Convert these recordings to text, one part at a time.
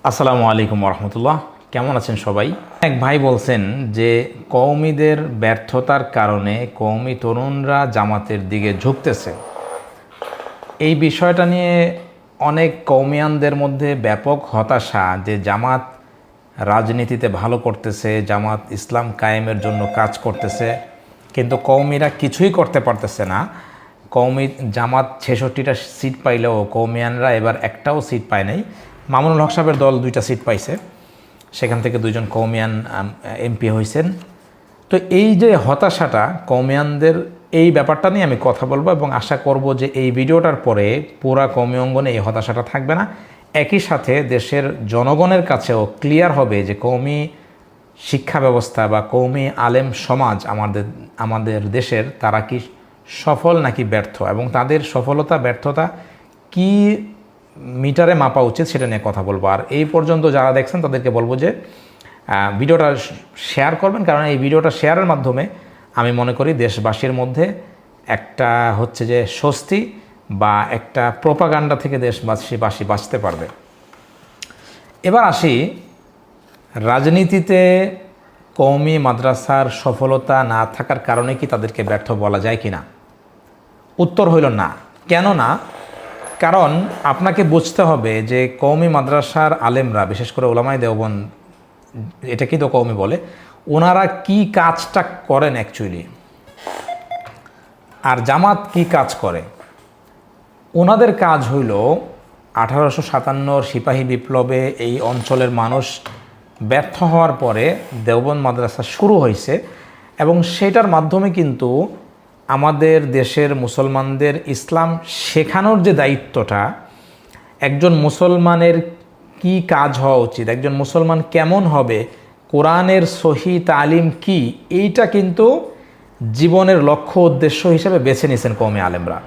আসসালামু আলাইকুম রহমতুল্লাহ। কেমন আছেন সবাই? এক ভাই বলছেন যে কওমিদের ব্যর্থতার কারণে কওমি তরুণরা জামাতের দিকে ঝুঁকতেছে। এই বিষয়টা নিয়ে অনেক কওমিয়ানদের মধ্যে ব্যাপক হতাশা যে জামাত রাজনীতিতে ভালো করতেছে, জামাত ইসলাম কায়েমের জন্য কাজ করতেছে, কিন্তু কওমিরা কিছুই করতে পারতেছে না। কওমি জামাত ৬৬টা সিট পাইলেও কওমিয়ানরা এবার একটাও সিট পায় নাই। মামুনুল হক সাহেবের দল 2টা সিট পাইছে, সেখান থেকে 2জন কওমিয়ান এমপি হয়েছেন। তো এই যে হতাশাটা কওমিয়ানদের, এই ব্যাপারটা নিয়ে আমি কথা বলবো এবং আশা করব যে এই ভিডিওটার পরে পুরা কওমি অঙ্গনে এই হতাশাটা থাকবে না। একই সাথে দেশের জনগণের কাছেও ক্লিয়ার হবে যে কওমি শিক্ষা ব্যবস্থা বা কওমি আলেম সমাজ আমাদের দেশের তারা কি সফল নাকি ব্যর্থ, এবং তাদের সফলতা ব্যর্থতা কি মিটারে মাপা উচিত সেটা নিয়ে কথা বলবো। আর এই পর্যন্ত যারা দেখছেন তাদেরকে বলবো যে ভিডিওটা শেয়ার করবেন, কারণ এই ভিডিওটা শেয়ারের মাধ্যমে আমি মনে করি দেশবাসীর মধ্যে একটা হচ্ছে যে স্বস্তি বা একটা প্রোপাগান্ডা থেকে দেশবাসী বাঁচতে পারবে। এবার আসি রাজনীতিতে কওমি মাদ্রাসার সফলতা না থাকার কারণে কি তাদেরকে ব্যর্থ বলা যায় কি না? উত্তর হইল না। কেন না? কারণ আপনাকে বুঝতে হবে যে কওমি মাদ্রাসার আলেমরা, বিশেষ করে ওলামায়ে দেওবন্দ, এটাকেই তো কওমি বলে, ওনারা কি কাজটা করেন অ্যাকচুয়ালি, আর জামাত কি কাজ করে। ওনাদের কাজ হইল 1857 সিপাহী বিপ্লবে এই অঞ্চলের মানুষ ব্যর্থ হওয়ার পরে দেওবন্দ মাদ্রাসা শুরু হয়েছে, এবং সেটার মাধ্যমে কিন্তু আমাদের দেশের মুসলমানদের ইসলাম শেখানোর যে দায়িত্বটা, একজন মুসলমানের কি কাজ হওয়া উচিত, একজন মুসলমান কেমন হবে, কোরআনের সহি তালিম কি, এইটা কিন্তু জীবনের লক্ষ্য উদ্দেশ্য হিসেবে বেছে নিয়েছেন কওমি আলেমরা।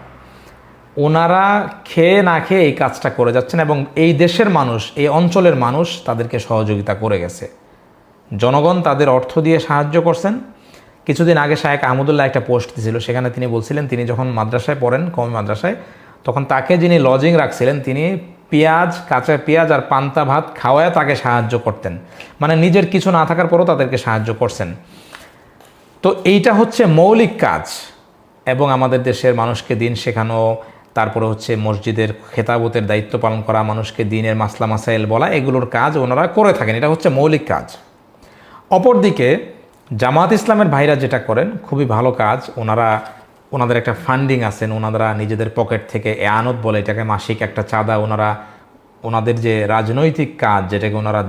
ওনারা খেয়ে না খেয়ে এই কাজটা করে যাচ্ছেন, এবং এই দেশের মানুষ, এই অঞ্চলের মানুষ তাদেরকে সহযোগিতা করে গেছে। জনগণ তাদের অর্থ দিয়ে সাহায্য করছেন। কিছুদিন আগে শায়েখ আহমদুল্লাহ একটা পোস্ট দিয়েছিল, সেখানে তিনি বলছিলেন তিনি যখন মাদ্রাসায় পড়েন, কওমি মাদ্রাসায়, তখন তাকে যিনি লজিং রাখছিলেন তিনি কাঁচা পেঁয়াজ আর পান্তা ভাত খাওয়ায় তাকে সাহায্য করতেন, মানে নিজের কিছু না থাকার পরও তাদেরকে সাহায্য করছেন। তো এইটা হচ্ছে মৌলিক কাজ, এবং আমাদের দেশের মানুষকে দিন শেখানো, তারপরে হচ্ছে মসজিদের খেতাবতের দায়িত্ব পালন করা, মানুষকে দিনের মাসলা মাসাইল বলা, এগুলোর কাজ ওনারা করে থাকেন, এটা হচ্ছে মৌলিক কাজ। অপরদিকে জামাত ইসলামের ভাইরা যেটা করেন খুবই ভালো কাজ। ওনাদের একটা ফান্ডিং আছেন, ওনারা নিজেদের পকেট থেকে এয়ানত বলে এটাকে, মাসিক একটা চাঁদা ওনাদের যে রাজনৈতিক কাজ, যেটাকে ওনারা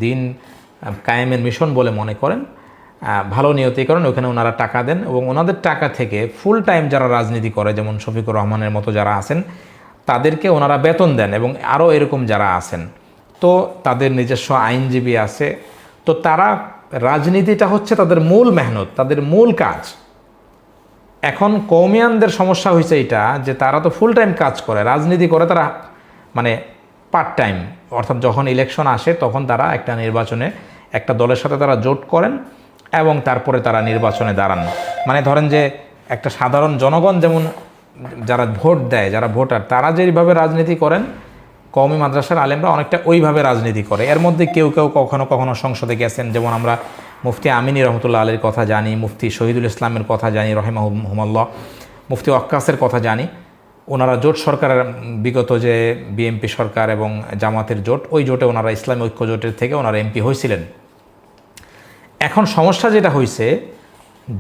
দিন কায়েমের মিশন বলে মনে করেন, ভালো নিয়তেই করেন, ওখানে ওনারা টাকা দেন, এবং ওনাদের টাকা থেকে ফুল টাইম যারা রাজনীতি করে, যেমন শফিকুর রহমানের মতো যারা আছেন, তাদেরকে ওনারা বেতন দেন, এবং আরও এরকম যারা আছেন, তো তাদের নিজস্ব আইনজীবী আছে। তো তারা, রাজনীতিটা হচ্ছে তাদের মূল মেহনত, তাদের মূল কাজ। এখন কওমিয়ানদের সমস্যা হয়েছে এটা যে তারা তো ফুল টাইম কাজ করে, রাজনীতি করে তারা মানে পার্ট টাইম, অর্থাৎ যখন ইলেকশন আসে তখন তারা একটা নির্বাচনে একটা দলের সাথে তারা জোট করেন এবং তারপরে তারা নির্বাচনে দাঁড়ান। মানে ধরেন যে একটা সাধারণ জনগণ যেমন যারা ভোট দেয়, যারা ভোটার, তারা যেভাবে রাজনীতি করেন, কওমি মাদ্রাসার আলেমরা অনেকটা ওইভাবে রাজনীতি করে। এর মধ্যে কেউ কেউ কখনো কখনো সংসদে গেছেন, যেমন আমরা মুফতি আমিনী রহমতুল্লাহ আলীর কথা জানি, মুফতি শহীদুল ইসলামের কথা জানি রহিমাহুল্লাহ, মুফতি ওয়াক্কাসের কথা জানি। ওনারা জোট সরকারের, বিগত যে বিএনপি সরকার এবং জামাতের জোট, ওই জোটে ওনারা ইসলামী ঐক্য জোটের থেকে ওনারা এমপি হয়েছিলেন। এখন সমস্যা যেটা হয়েছে,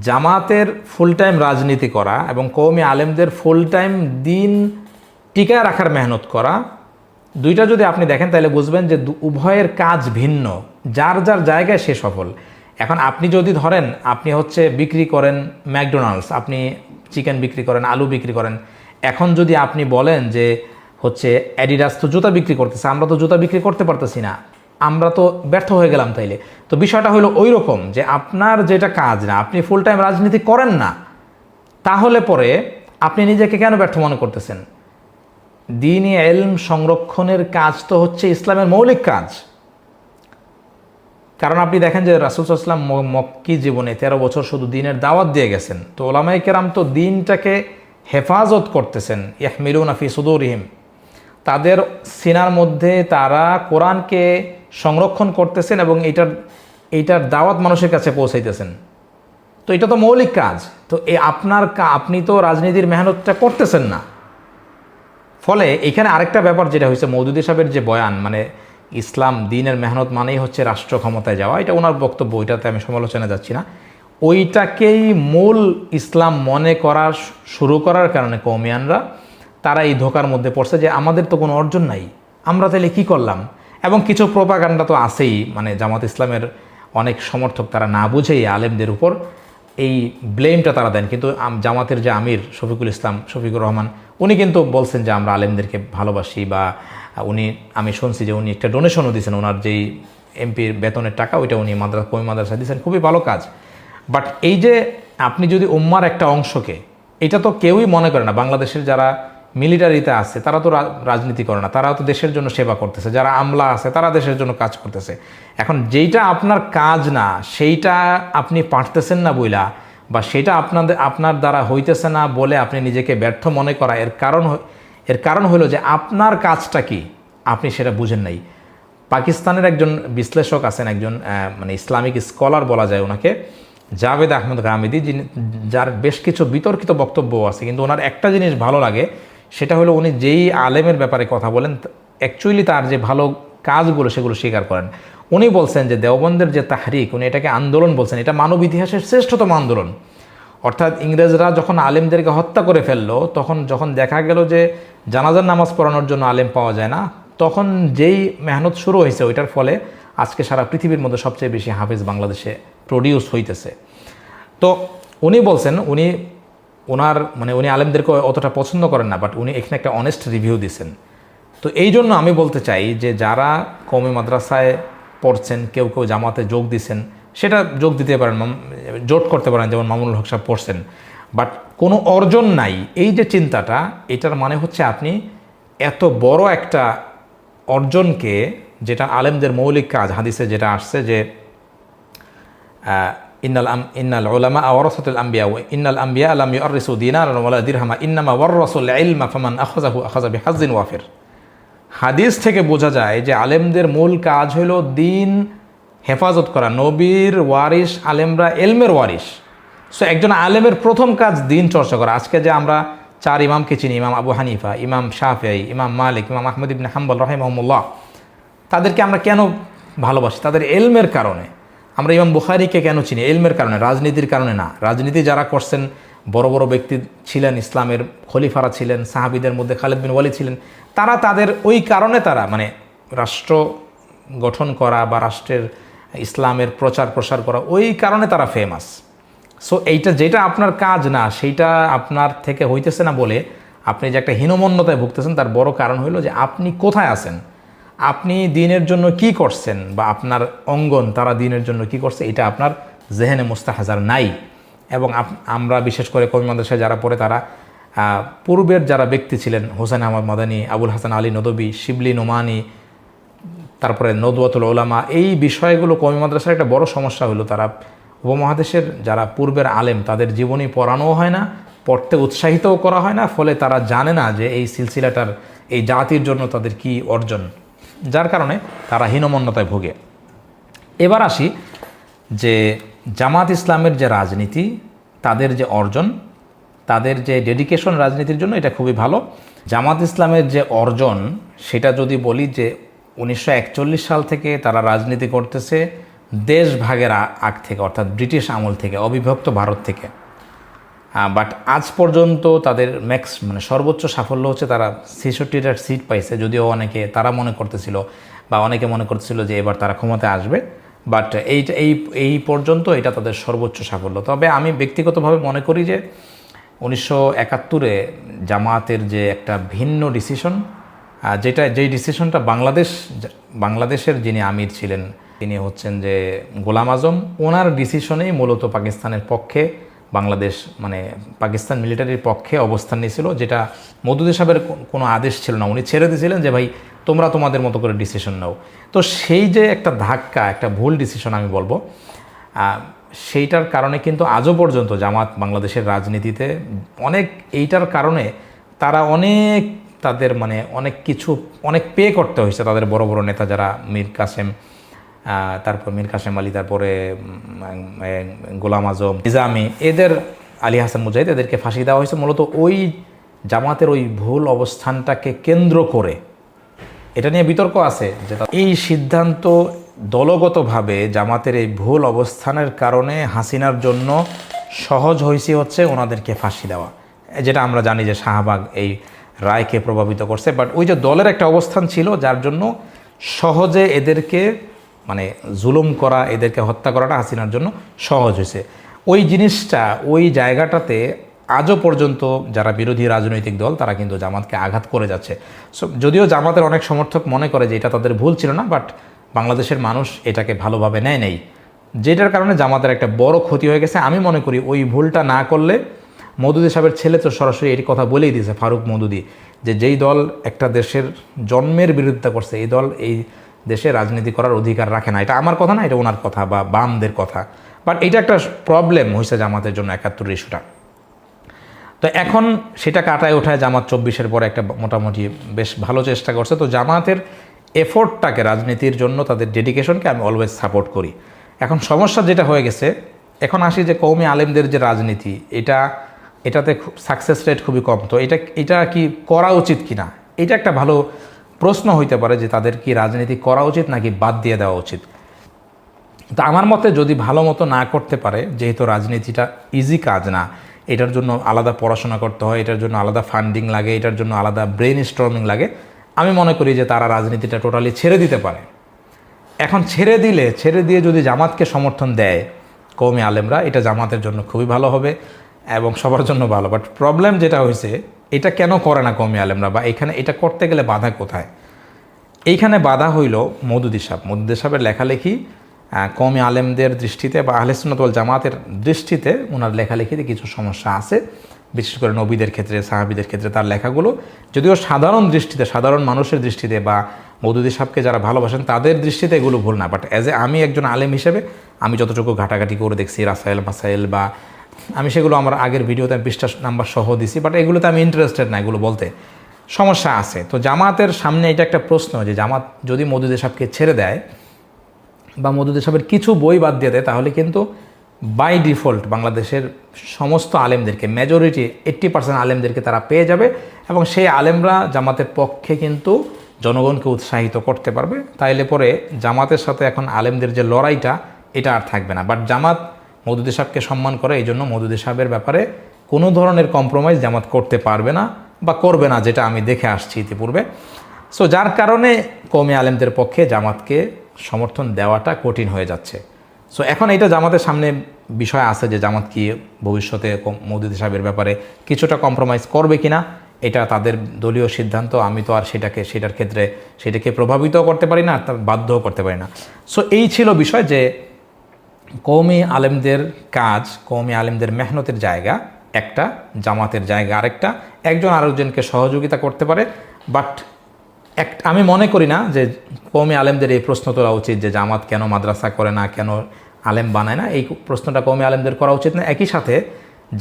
জামাতের ফুল টাইম রাজনীতি করা এবং কওমি আলেমদের ফুল টাইম দিন টিকায় রাখার মেহনত করা, দুইটা যদি আপনি দেখেন তাহলে বুঝবেন যে উভয়ের কাজ ভিন্ন, যার যার জায়গায় সে সফল। এখন আপনি যদি ধরেন আপনি হচ্ছে বিক্রি করেন ম্যাকডোনাল্ডস, আপনি চিকেন বিক্রি করেন, আলু বিক্রি করেন, এখন যদি আপনি বলেন যে হচ্ছে অ্যাডিডাস তো জুতা বিক্রি করতেছে, আমরা তো জুতা বিক্রি করতে পারতেছি না, আমরা তো ব্যর্থ হয়ে গেলাম, তাইলে তো বিষয়টা হলো ওই রকম যে আপনার যেটা কাজ না, আপনি ফুল টাইম রাজনীতি করেন না, তাহলে পরে আপনি নিজেকে কেন ব্যর্থ মনে করতেছেন? দ্বীনি ইলম সংরক্ষণের কাজ তো হচ্ছে ইসলামের মৌলিক কাজ। কারণ আপনি দেখেন যে রাসূল সাল্লাল্লাহু আলাইহি ওয়াসাল্লাম মক্কি জীবনে 13 বছর শুধু দ্বীনের দাওয়াত দিয়ে গেছেন, তো ওলামায়ে কেরাম তো দ্বীনটাকে হেফাজত করতেছেন, ইয়াহমিলুনা ফি সুদুরিহিম, তাদের সিনার মধ্যে তারা কোরআনকে সংরক্ষণ করতেছেন এবং এইটার দাওয়াত মানুষের কাছে পৌঁছাইতেছেন। তো এটা তো মৌলিক কাজ। তো আপনি তো রাজনীতির মেহনতটা করতেছেন না। ফলে এখানে আরেকটা ব্যাপার যেটা হয়েছে, মওদুদী সাহেবের যে বয়ান, মানে ইসলাম দিনের মেহনত মানেই হচ্ছে রাষ্ট্র ক্ষমতায় যাওয়া, এটা ওনার বক্তব্য, ওইটাতে আমি সমালোচনা যাচ্ছি না। ওইটাকেই মূল ইসলাম মনে করা শুরু করার কারণে কওমিয়ানরা তারা এই ধোকার মধ্যে পড়ছে যে আমাদের তো কোনো অর্জন নাই, আমরা তাহলে কী করলাম। এবং কিছু প্রোপাগান্ডা তো আছেই, মানে জামাত ইসলামের অনেক সমর্থক তারা না বুঝেই আলেমদের উপর এই ব্লেমটা তারা দেন। কিন্তু জামাতের যে আমির শফিকুর রহমান, উনি কিন্তু বলছেন যে আমরা আলেমদেরকে ভালোবাসি, বা আমি শুনছি যে উনি একটা ডোনেশনও দিয়েছেন, ওনার যেই এমপির বেতনের টাকা ওইটা উনি কওমি মাদ্রাসায় দিয়েছেন, খুবই ভালো কাজ। বাট এই যে আপনি যদি উম্মার একটা অংশকে, এটা তো কেউই মনে করে না, বাংলাদেশের যারা মিলিটারিতে আছে তারা তো রাজনীতি করে না, তারাও তো দেশের জন্য সেবা করতেছে, যারা আমলা আছে তারা দেশের জন্য কাজ করতেছে। এখন যেইটা আপনার কাজ না সেইটা আপনি পারতেছেন না বইলা, বা সেটা আপনার দ্বারা হইতেছে না বলে আপনি নিজেকে ব্যর্থ মনে করা, এর কারণ হলো যে আপনার কাজটা কি আপনি সেটা বুঝেন নাই। পাকিস্তানের একজন বিশ্লেষক আছেন, একজন মানে ইসলামিক স্কলার বলা যায় ওনাকে, জাভেদ আহমদ গামিদি, যার বেশ কিছু বিতর্কিত বক্তব্য আছে, কিন্তু ওনার একটা জিনিস ভালো লাগে, সেটা হলো উনি যেই আলেমের ব্যাপারে কথা বলেন অ্যাকচুয়ালি তার যে ভালো কাজগুলো সেগুলো স্বীকার করেন। উনি বলছেন যে দেওবন্দের যে তাহরিক, উনি এটাকে আন্দোলন বলছেন, এটা মানব ইতিহাসের শ্রেষ্ঠতম আন্দোলন। অর্থাৎ ইংরেজরা যখন আলেমদেরকে হত্যা করে ফেললো, যখন দেখা গেল যে জানাজার নামাজ পড়ানোর জন্য আলেম পাওয়া যায় না, তখন যেই মেহনত শুরু হয়েছে ওইটার ফলে আজকে সারা পৃথিবীর মধ্যে সবচেয়ে বেশি হাফেজ বাংলাদেশে প্রডিউস হইতেছে। তো উনি বলছেন, উনি আলেমদেরকে অতটা পছন্দ করেন না, বাট উনি এখানে একটা অনেস্ট রিভিউ দিছেন। তো এই জন্য আমি বলতে চাই যে যারা কওমি মাদ্রাসায় পড়ছেন, কেউ কেউ জামাতে যোগ দিছেন, সেটা যোগ দিতে পারেন, জোট করতে পারেন, যেমন মামুনুল হক সাহেব পড়ছেন, বাট কোনো অর্জন নাই, এই যে চিন্তাটা, এটার মানে হচ্ছে আপনি এত বড় একটা অর্জনকে, যেটা আলেমদের মৌলিক কাজ, হাদিসে যেটা আসছে যে ইন্নাল উলামা ওয়ারাসাতুল আম্বিয়া ওয়া ইন্নাল আম্বিয়া লাম ইউরিসু দিনারান ওয়ালা দিরহামা ইন্নামা ওয়ারাসুল ইলমা ফামান আখাযা বিহাজ্জিন ওয়াফির। হাদিস থেকে বোঝা যায় যে আলেমদের মূল কাজ হলো দিন হেফাজত করা। নবীর ওয়ারিস আলেমরা এলমের ওয়ারিস। সো একজন আলেমের প্রথম কাজ দিন চর্চা করা। আজকে যে আমরা 4 ইমামকে চিনি, ইমাম আবু হানিফা, ইমাম শাফিঈ, ইমাম মালিক, ইমাম আহমদ ইবনে হাম্বল রাহিমাহুল্লাহ, তাদেরকে আমরা কেন ভালোবাসি? তাদের এলমের কারণে। আমরা ইমাম বুখারীকে কেন চিনি? এলমের কারণে, রাজনীতির কারণে না। রাজনীতি যারা করছেন বড় বড় ব্যক্তি ছিলেন, ইসলামের খলিফারা ছিলেন, সাহাবীদের মধ্যে খালিদ বিন ওয়ালিদ ছিলেন, তাদের ওই কারণে তারা মানে রাষ্ট্র গঠন করা বা রাষ্ট্রের ইসলামের প্রচার প্রসার করা, ওই কারণে তারা ফেমাস। সো যেটা আপনার কাজ না, সেইটা আপনার থেকে হইতেছে না বলে আপনি যে একটা হীনমন্যতায় ভুগতেছেন, তার বড় কারণ হলো যে আপনি কোথায় আছেন, আপনি দিনের জন্য কি করছেন, বা আপনার অঙ্গন তারা দিনের জন্য কি করছে, এটা আপনার জেহেনে মুস্তাহাজার নাই। এবং আমরা বিশেষ করে কওমি মাদ্রাসায় যারা পড়ে, তারা পূর্বের যারা ব্যক্তি ছিলেন, হোসেন আহমদ মাদানী, আবুল হাসান আলী নদভী, শিবলি নোমানি, তারপরে নদওয়াতুল উলামা, এই বিষয়গুলো কওমি মাদ্রাসার একটা বড় সমস্যা হলো, তারা উপমহাদেশের যারা পূর্বের আলেম তাদের জীবনী পড়ানোও হয় না, পড়তে উৎসাহিতও করা হয় না, ফলে তারা জানে না যে এই সিলসিলাটার, এই জাতির জন্য তাদের কি অর্জন, যার কারণে তারা হীনমন্যতায় ভোগে। এবার আসি যে জামাত ইসলামের যে রাজনীতি, তাদের যে অর্জন, তাদের যে ডেডিকেশন রাজনীতির জন্য, এটা খুবই ভালো। জামাত ইসলামের যে অর্জন, সেটা যদি বলি যে 1941 সাল থেকে তারা রাজনীতি করতেছে, দেশ ভাগের আগ থেকে, অর্থাৎ ব্রিটিশ আমল থেকে, অবিভক্ত ভারত থেকে। বাট আজ পর্যন্ত তাদের মানে সর্বোচ্চ সাফল্য হচ্ছে তারা 66টা সিট পাইছে, যদিও তারা মনে করতেছিল, বা অনেকে মনে করতেছিল যে এবার তারা ক্ষমতায় আসবে, বাট এই পর্যন্ত এটা তাদের সর্বোচ্চ সাফল্য। তবে আমি ব্যক্তিগতভাবে মনে করি যে 1971-এ জামাতের যে একটা ভিন্ন ডিসিশন, যেই ডিসিশনটা বাংলাদেশের যিনি আমির ছিলেন, তিনি হচ্ছেন যে গোলাম আজম, ওনার ডিসিশনেই মূলত পাকিস্তানের পক্ষে বাংলাদেশ, মানে পাকিস্তান মিলিটারির পক্ষে অবস্থান নিয়েছিল, যেটা মওদুদী সাহেবের কোনো আদেশ ছিল না। উনি ছেড়ে দিয়েছিলেন যে ভাই তোমরা তোমাদের মতো করে ডিসিশন নাও। তো সেই যে একটা ধাক্কা, একটা ভুল ডিসিশন আমি বলবো, সেইটার কারণে কিন্তু আজও পর্যন্ত জামাত বাংলাদেশের রাজনীতিতে এইটার কারণে তারা অনেক তাদের মানে অনেক কিছু অনেক পে করতে হয়েছে তাদের বড় বড় নেতা যারা মীর কাসেম, তারপর মীর কাসেম আলী, তারপরে গোলাম আজম, নিজামী, এদের আলী হাসান মুজাহিদ, এদেরকে ফাঁসি দেওয়া হয়েছে মূলত ওই জামাতের ওই ভুল অবস্থানটাকে কেন্দ্র করে। এটা নিয়ে বিতর্ক আছে যে এই সিদ্ধান্ত দলগতভাবে জামাতের এই ভুল অবস্থানের কারণে হাসিনার জন্য সহজ হয়েছে হচ্ছে ওনাদেরকে ফাঁসি দেওয়া, যেটা আমরা জানি যে শাহবাগ এই রায়কে প্রভাবিত করছে। বাট ওই যে দলের একটা অবস্থান ছিল যার জন্য সহজে এদেরকে মানে জুলুম করা, এদেরকে হত্যা করাটা হাসিনার জন্য সহজ হয়েছে। ওই জিনিসটা ওই জায়গাটাতে আজও পর্যন্ত যারা বিরোধী রাজনৈতিক দল তারা কিন্তু জামাতকে আঘাত করে যাচ্ছে। সো যদিও জামাতের অনেক সমর্থক মনে করে যে এটা তাদের ভুল ছিল না, বাট বাংলাদেশের মানুষ এটাকে ভালোভাবে নেয় নেই, যেটার কারণে জামাতের একটা বড় ক্ষতি হয়ে গেছে। আমি মনে করি ওই ভুলটা না করলে, মওদুদী সাহেবের ছেলে তো সরাসরি এই কথা বলেই দিয়েছে, ফারুক মওদুদী, যে যেই দল একটা দেশের জন্মের বিরোধিতা করছে এই দল এই দেশে রাজনীতি করার অধিকার রাখে না। এটা আমার কথা না, এটা ওনার কথা বা বামদের কথা। বাট এটা একটা প্রবলেম হয়েছে জামাতের জন্য ৭১ ইস্যুটা। তো এখন সেটা কাটায় ওঠায় জামাত ২৪-এর পরে একটা মোটামুটি বেশ ভালো চেষ্টা করছে। তো জামাতের এফোর্টটাকে, রাজনীতির জন্য তাদের ডেডিকেশনকে আমি অলওয়েজ সাপোর্ট করি। এখন সমস্যা যেটা হয়ে গেছে, এখন আসি যে কওমি আলেমদের যে রাজনীতি, এটাতে সাকসেস রেট খুবই কম। তো এটা কি করা উচিত কি না, এটা একটা ভালো প্রশ্ন হইতে পারে যে তাদের কি রাজনীতি করা উচিত নাকি বাদ দিয়ে দেওয়া উচিত। তা আমার মতে যদি ভালো মতো না করতে পারে, যেহেতু রাজনীতিটা ইজি কাজ না, এটার জন্য আলাদা পড়াশোনা করতে হয়, এটার জন্য আলাদা ফান্ডিং লাগে, এটার জন্য আলাদা ব্রেন স্টর্মিং লাগে, আমি মনে করি যে তারা রাজনীতিটা টোটালি ছেড়ে দিতে পারে। এখন ছেড়ে দিয়ে যদি জামাতকে সমর্থন দেয় কওমি আলেমরা, এটা জামাতের জন্য খুবই ভালো হবে এবং সবার জন্য ভালো। বাট প্রবলেম যেটা হয়েছে, এটা কেন করে না কওমি আলেমরা, বা এখানে এটা করতে গেলে বাধা কোথায়? এইখানে বাধা হইল মওদুদী সাহেবের লেখালেখি কওমি আলেমদের দৃষ্টিতে বা আহলে সুন্নাত ওয়াল জামাতের দৃষ্টিতে ওনার লেখালেখিতে কিছু সমস্যা আছে, বিশেষ করে নবীদের ক্ষেত্রে, সাহাবীদের ক্ষেত্রে তার লেখাগুলো যদিও সাধারণ দৃষ্টিতে, সাধারণ মানুষের দৃষ্টিতে বা মওদুদী সাহেবকে যারা ভালোবাসেন তাদের দৃষ্টিতে এগুলো ভুল না। বাট আমি একজন আলেম হিসেবে আমি যতটুকু ঘাটাঘাটি করে দেখছি, রাসায়েল মাসাইল, বা আমি সেগুলো আমার আগের ভিডিওতে ২০টা নাম্বার সহ দিছি, বাট এগুলোতে আমি ইন্টারেস্টেড না, এগুলো বলতে সমস্যা আছে। তো জামাতের সামনে এটা একটা প্রশ্ন যে জামাত যদি মওদুদী সাহেবকে ছেড়ে দেয় বা মওদুদী সাহেবের কিছু বই বাদ দিয়ে দেয়, তাহলে কিন্তু বাই ডিফল্ট বাংলাদেশের সমস্ত আলেমদেরকে, মেজরিটি 80% আলেমদেরকে তারা পেয়ে যাবে এবং সেই আলেমরা জামাতের পক্ষে কিন্তু জনগণকে উৎসাহিত করতে পারবে। তাইলে পরে জামাতের সাথে এখন আলেমদের যে লড়াইটা, এটা আর থাকবে না। বাট জামাত মওদুদী সাহেবকে সম্মান করে, এই জন্য মওদুদী সাহেবের ব্যাপারে কোনো ধরনের কম্প্রোমাইজ জামাত করতে পারবে না বা করবে না, যেটা আমি দেখে আসছি ইতিপূর্বে। সো যার কারণে কওমি আলেমদের পক্ষে জামাতকে সমর্থন দেওয়াটা কঠিন হয়ে যাচ্ছে। সো এখন এটা জামাতের সামনে বিষয় আছে যে জামাত কি ভবিষ্যতে মওদুদী সাহেবের ব্যাপারে কিছুটা কম্প্রোমাইজ করবে কিনা, এটা তাদের দলীয় সিদ্ধান্ত। আমি তো আর সেটার ক্ষেত্রে সেটাকে প্রভাবিত করতে পারি না, তার বাধ্যও করতে পারি না। সো এই ছিল বিষয় যে কওমি আলেমদের কাজ, কওমি আলেমদের মেহনতের জায়গা একটা, জামাতের জায়গা আরেকটা, একজন আরেকজনকে সহযোগিতা করতে পারে। বাট আমি মনে করি না যে কওমি আলেমদের এই প্রশ্ন তোলা উচিত যে জামাত কেন মাদ্রাসা করে না, কেন আলেম বানায় না, এই প্রশ্নটা কওমি আলেমদের করা উচিত না। একই সাথে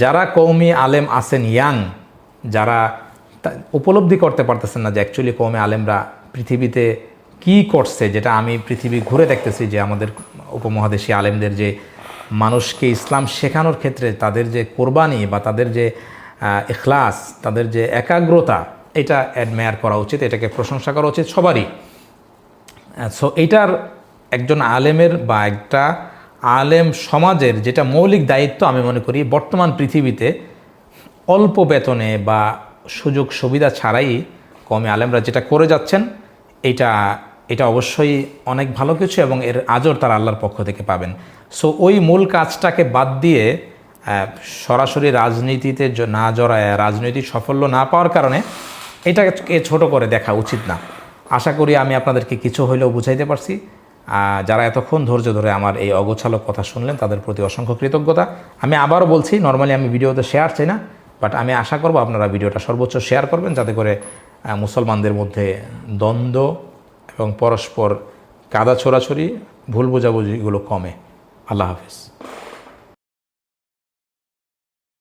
যারা কওমি আলেম আছেন ইয়াং, যারা উপলব্ধি করতে পারতেছেন না যে অ্যাকচুয়ালি কওমি আলেমরা পৃথিবীতে কি করছে, যেটা আমি পৃথিবী ঘুরে দেখতেছি যে আমাদের উপমহাদেশীয় আলেমদের যে মানুষকে ইসলাম শেখানোর ক্ষেত্রে তাদের যে কোরবানি বা তাদের যে ইখলাস, তাদের যে একাগ্রতা, এটা অ্যাডমায়ার করা উচিত, এটাকে প্রশংসা করা উচিত সবারই। সো এইটার একজন আলেমের বা একটা আলেম সমাজের যেটা মৌলিক দায়িত্ব, আমি মনে করি বর্তমান পৃথিবীতে অল্প বেতনে বা সুযোগ সুবিধা ছাড়াই কওমি আলেমরা যেটা করে যাচ্ছেন, এটা অবশ্যই অনেক ভালো কিছু এবং এর আজর তারা আল্লাহর পক্ষ থেকে পাবেন। সো ওই মূল কাজটাকে বাদ দিয়ে সরাসরি রাজনীতিতে না জড়ায়, রাজনৈতিক সাফল্য না পাওয়ার কারণে এটাকে ছোট করে দেখা উচিত না। আশা করি আমি আপনাদেরকে কিছু হইলেও বুঝাইতে পারছি। যারা এতক্ষণ ধৈর্য ধরে আমার এই অগোছালো কথা শুনলেন তাদের প্রতি অসংখ্য কৃতজ্ঞতা। আমি আবারও বলছি, নর্মালি আমি ভিডিওতে শেয়ার চাই না, বাট আমি আশা করব আপনারা ভিডিওটা সর্বোচ্চ শেয়ার করবেন, যাতে করে মুসলমানদের মধ্যে দ্বন্দ্ব এবং পরস্পর কাদা ছোড়াছড়ি, ভুল বোঝাবুঝিগুলো কমে। আল্লাহ হাফিজ।